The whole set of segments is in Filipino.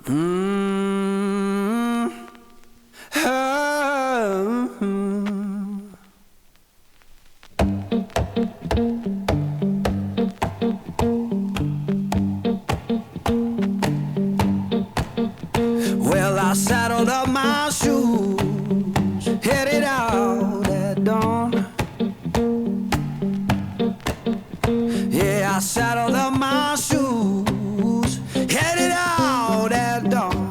Mm. Oh. Well, I saddled up my shoes, headed out at dawn. Yeah, I saddled up my shoes, headed out at dawn.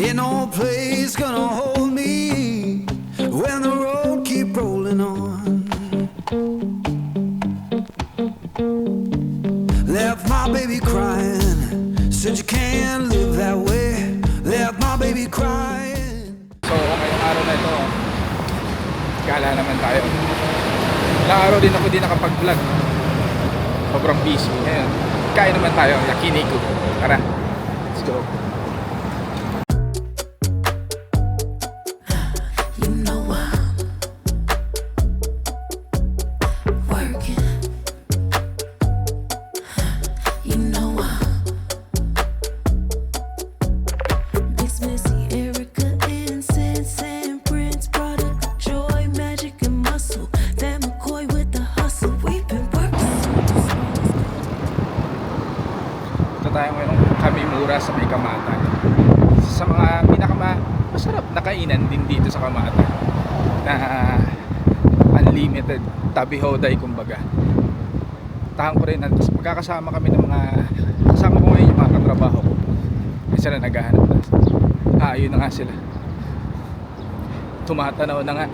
Ain't no place gonna hold me when the road keep rolling on. Left my baby crying, said you can't live that way. Left my baby crying. So ngayong araw na ito, gala naman tayo. Ilang araw din ako di nakapag-vlog. Sobrang busy. Ngayon, kain naman tayo, yakiniku. Tara, let's go. You know I'm working. You know I'm Mix Missy, Erica, Incense and Prince, product of joy, magic and muscle. Van McCoy with the hustle. We've been working. Ito tayo ngayon kami mura sa may Kamata. Sa mga masarap na kainan din dito sa Kamata na unlimited tabi hoday kumbaga. Tahan ko rin, tapos magkakasama kami ng mga kasama ko ngayon yung mga katrabaho ko. Kasi na naghahanap na. Ayun na nga sila. Tumatanaw na nga.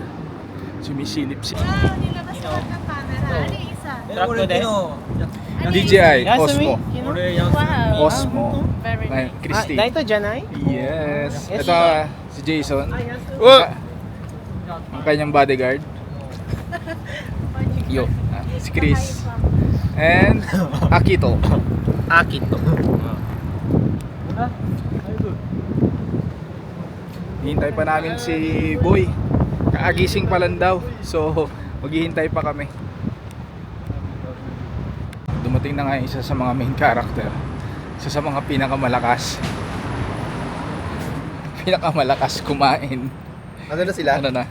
Sumisilip si Wow, nilabas ko ng camera. Ano yung isa? Truck ko din. DJI Yes, Osmo. Wow. Osmo. Very Ay, nice. Christy. Dahito dyan ay? Yes. Yes, Ito si Jason. Oh! Ang kanyang bodyguard. Yo. Si Chris. And Akito. Akito. Hihintay pa namin si Boy. Kaagising pa lang daw. So, maghihintay pa kami. Dumating na nga yung isa sa mga main character. Isa sa mga pinakamalakas. Pinakamalakas kumain. Ano na sila? Ano na?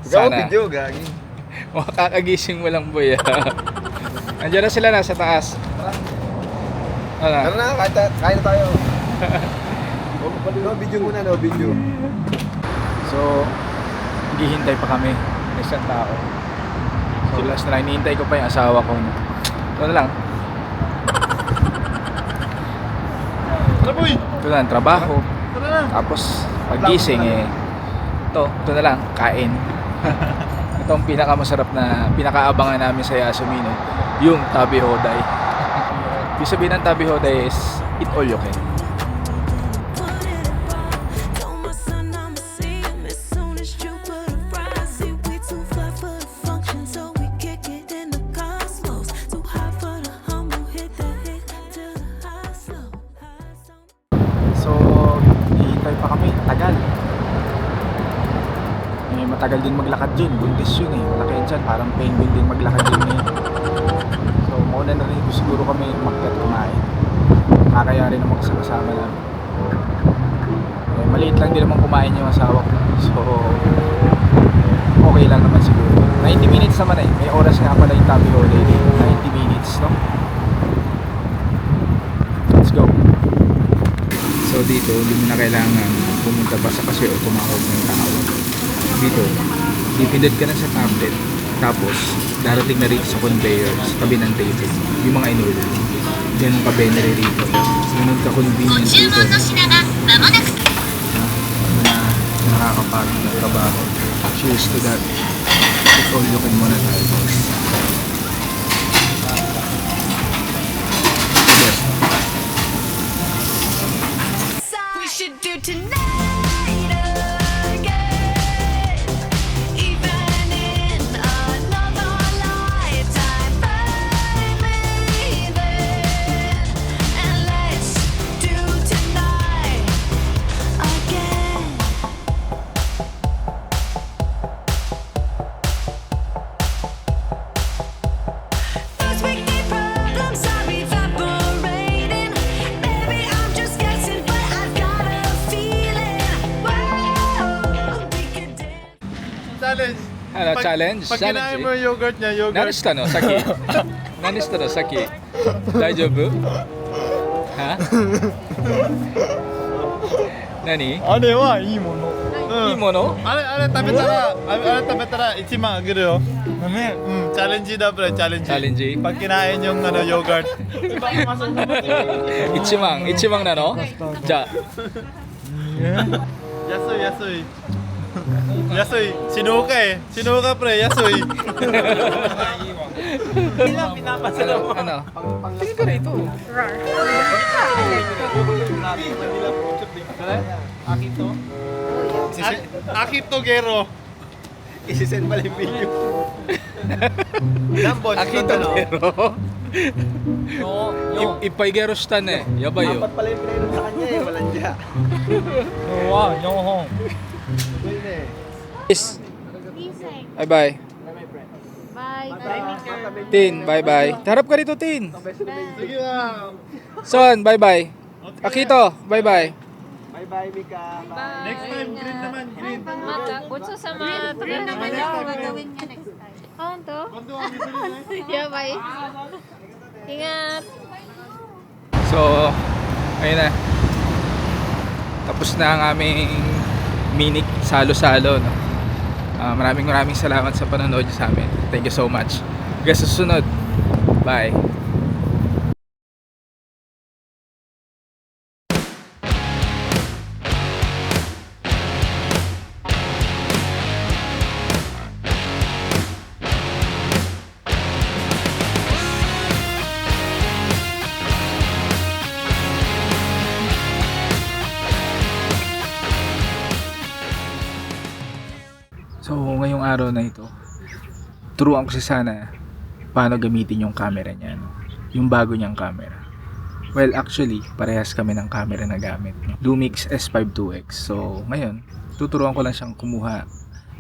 Ikaw Sana. video, gagi. Makakagising mo lang, Boy. Andiyan na sila, nasa taas. Ano na? Ano na, kain na tayo. No video muna, no video. So, naghihintay pa kami ng isang tao. So, last na lang, hinihintay ko pa yung asawa ko. Ito na lang. Ito na lang, trabaho. Tapos, paggising ito na lang, kain. Ito ang pinakamasarap na, pinakaabangan namin sa Yasumino, yung tabi hoday. Ibig sabihin ng tabi hoday is, eat all you can. Put it above. Told my son I'ma see him as soon as you put a rise. See, we too fly for the function, so we kick it in the cosmos. Too high for the humble, hit the hit to the high slow. So, hihintay pa kami. Tagal. Matagal din maglakad yun. Buntis yun eh. Malaki yan dyan. Parang penguin din maglakad yun eh. So, mauna na rin siguro kami makyat kumain. Kakaya rin naman kasama lang. Maliit lang din naman kumain yung asawa ko. So, okay lang naman siguro. 90 minutes naman eh. May oras nga pala yung tabi holiday. 90 minutes, no? Let's go. So dito, hindi mo na kailangan pumunta pa sa kasi o tumawag ng tao. Dito, pipindot ka na sa tablet. Tapos, darating na rito sa conveyor sa tabi ng table. Yung mga in-order. Ganun ka benere rito. Ganun ka convenient dito. Na nakakapagod na trabaho. Cheers to that. It's all you can muna tayo. Yes. We should do tonight again, even in another lifetime. Find me then, and let's do tonight again. Ano, challenge? Pag kinain mo yung yogurt niya, yogurt. 何したのさっき何したのさっき大丈夫は何あれはいいもの。いいものあれ食べたら、1万あげるよ。ね、うん、チャレンジだプレチャレンジ。チャレンジ Pag kinain yung yogurt. 1万なのじゃあ安い。Sinuka eh. Sinuka pre, yasoy. ano tingin ka rito Akin to, Gero. Isisend pala yung video. Akito pero Ipaigeroしたねやばいよ Dapat pala yung pinainom sa kanya eh, walang dya. Yes. Bye bye. Tin, bye bye. Harap ka rito, Tin. Sige na. Son, bye bye. Akito, bye bye. Bye-bye, Mika. Bye. Next time, green naman, green. Butso sa mga green naman yung gagawin niya next time. Oh, to? Bando ang bibili na. Yeah, bye. Ingat. So, ayun na. Tapos na ang aming mini salo-salo. No? Maraming salamat sa panonood niyo sa amin. Thank you so much. Hanggang sa susunod. Bye. So ngayong araw na ito, turuan ko si Sana paano gamitin yung camera niya, no? Yung bago niyang camera. Well, actually, parehas kami ng camera na gamit, no? Lumix S5 2X. So ngayon, tuturuan ko lang siyang kumuha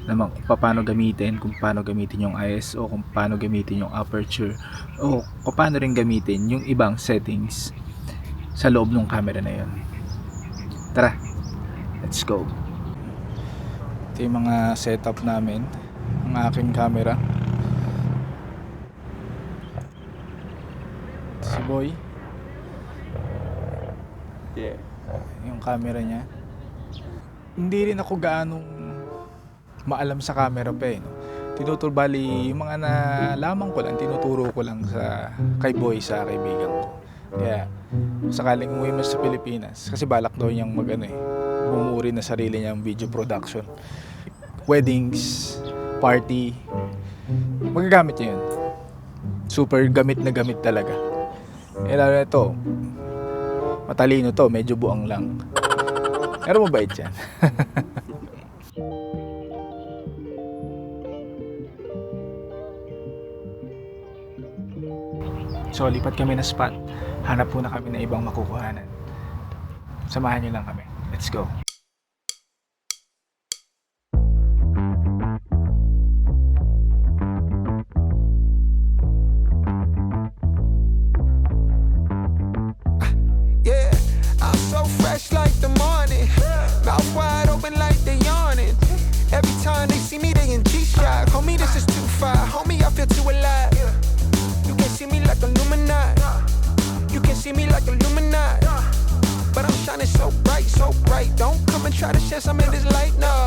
naman kung paano gamitin, kung paano gamitin yung ISO, kung paano gamitin yung aperture, o kung paano rin gamitin yung ibang settings sa loob ng camera na yun. Tara, let's go. Ito yung mga setup namin, ang aking camera. Si Boy. Yeah. Yung camera niya. Hindi rin ako gaanong maalam sa camera pa eh. No? Bali, yung mga nalaman ko lang, tinuturo ko lang sa kay Boy, sa kaibigan ko. Kaya, sakaling umuwi mo sa Pilipinas, kasi balak daw niyang bumuri na sarili niyang video production. Weddings, party, magagamit niya yun. Super gamit na gamit talaga. Eh lalo na ito, matalino to, medyo buang lang. Pero mabait yan. So lipat kami na spot. Hanap po na kami na ibang makukuhanan. Samahan niyo lang kami. Let's go. Yeah, I'm so fresh like the morning. Mouth wide open like they yawning. Every time they see me, they in G-Shock. Homie, this is too far. Homie, I feel too alive. You can see me like Illuminati. You can see me like Illuminati. But I'm shining so bright, so bright. Don't come and try to share some of this light, no.